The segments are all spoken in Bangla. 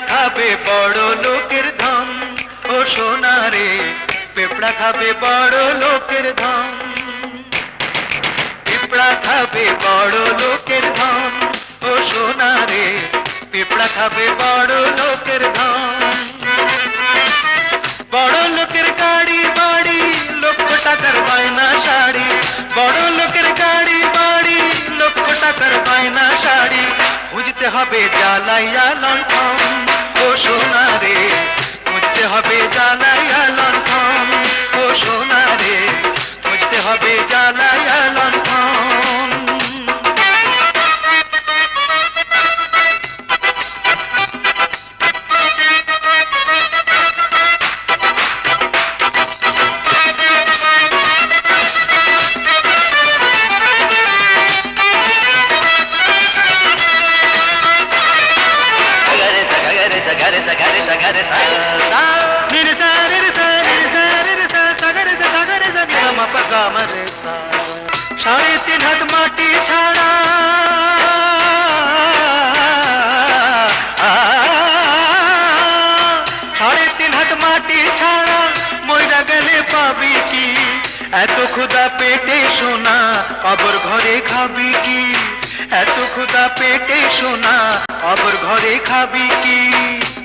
খাবে বড় লোকের ধন, ও সোনা রে পেঁপড়া খাবে বড় লোকের ধন। পিঁপড়া খাবে বড় লোকের ধন, ও সোনা রে পিঁপড়া খাবে বড় লোকের ধন। বড় লোকের গাড়ি বাড়ি, লক্ষ টাকার গয়না শাড়ি, বড় লোকের গাড়ি বাড়ি, লক্ষ টাকার গয়না শাড়ি, খুঁজতে হবে জ্বালাইয়া লণ্ঠন, ও সোনা রে খুঁজতে হবে জ্বালাইয়া লণ্ঠন, ও সোনা রে খুঁজতে হবে জ্বালাইয়া লণ্ঠন। সাড়ে তিন হাত মাটি ছাড়া, সাড়ে তিন হাত মাটি ছাড়া মইরা গেলে পাবি কি? এত ক্ষুধা পেটে সোনা কবর ঘরে খাবি কি? এত ক্ষুধা পেটে সোনা কবর ঘরে খাবি কি?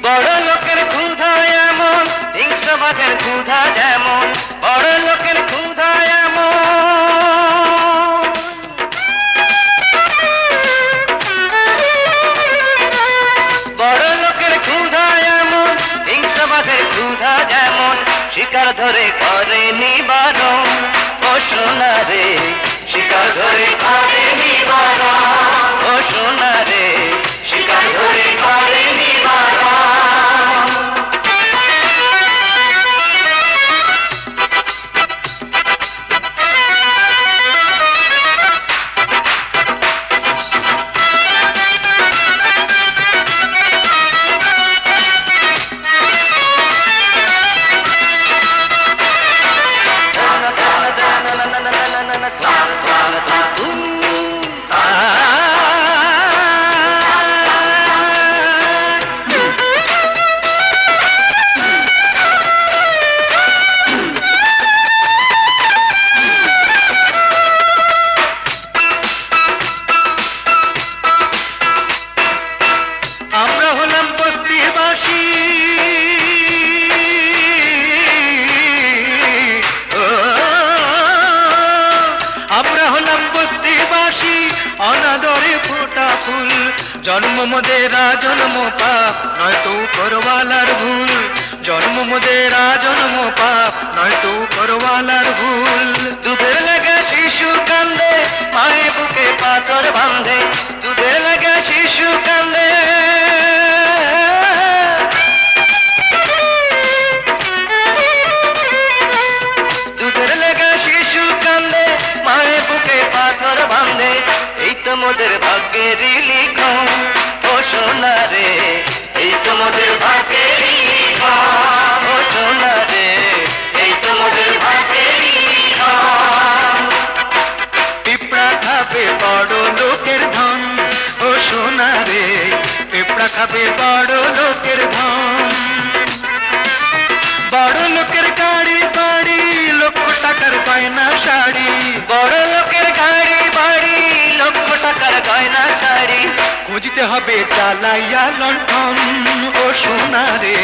বড় লোকের ক্ষুধা এমন, হিংস্র বাঘের ক্ষুধা যেমন, বড় লোকের ক্ষুধা এমন, বড় লোকের ক্ষুধা এমন, হিংস্র বাঘের ক্ষুধা যেমন, শিকার ধরে করে নিবারণ, ও সোনা রে শিকার ধরে করে নিবারণ, ও সোনা রে শিকার ধরে করে নিবারণ। আমরা হলাম বস্তিবাসী, আমরা হলাম বস্তিবাসী, অনাদরে ফোটা ফুল, জন্ম মোদেরা জন্ম পাপ নয়তো উপরওয়ালার ভুল, জন্ম মোদেরা জন্ম পাপ নয়তো উপরওয়ালার ভুল। দুধের লাগা শিশু কান্দে, মায়ের বুকে পাথর বাঁধে, দুধের লাগা শিশু কান্দে, দুধের লাগা শিশু কান্দে, মায়ের বুকে পাথর বাঁধে, এই তো মোদের ভাগ্যেরই লিখন, ও সোনা রে এই তো মোদের ভাগ্যেরই লিখন, ও সোনা রে এই তো মোদের ভাগ্যেরই লিখন। পিঁপড়া খাবে বড় লোকের ধন, ও সোনা রে পিঁপড়া খাবে বড় লোকের ধন। বড় লোকের গাড়ি বাড়ি, লক্ষ টাকার গয়না শাড়ি, বড় লোকের গাড়ি বাড়ি, লক্ষ টাকার গয়না শাড়ি, খুঁজতে হবে জ্বালাইয়া লণ্ঠন, ও সোনা রে